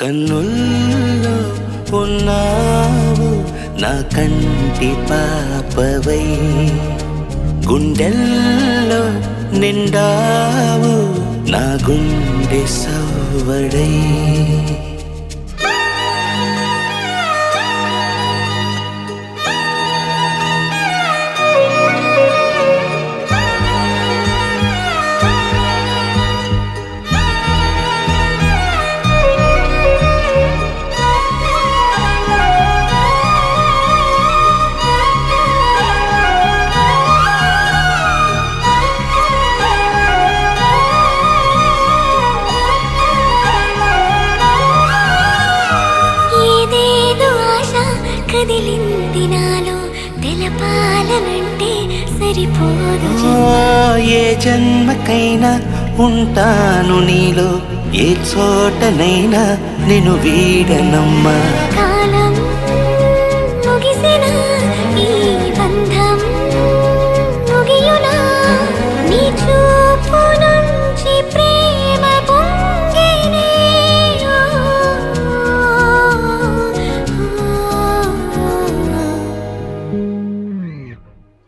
కన్నుల్లో ఉన్నావు నా కంటి పాపవై, గుండెల్లో నిండావు నా గుండె సవ్వడై. కదిలింది నాలో తెలపాలనంటే సరిపోదు. ఏ జన్మకైనా ఉంటాను నీలో, ఏ చోటనైనా నేను వీడనమ్మా. కాలం ముగిసిన ఈ బంధం ముగియునా, నీ చూపు నుంచి ప్రేమ పొంగేనే.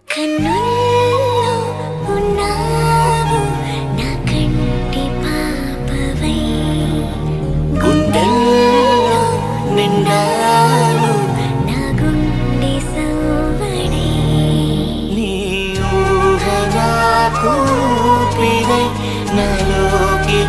కన్నుల్లో ఉన్నావు నా కంటి పాపవై, గుండెల్లో నిండావు నా గుండె సవ్వడై. నీ ఊహ నాకు ఊపిరై నాలోకి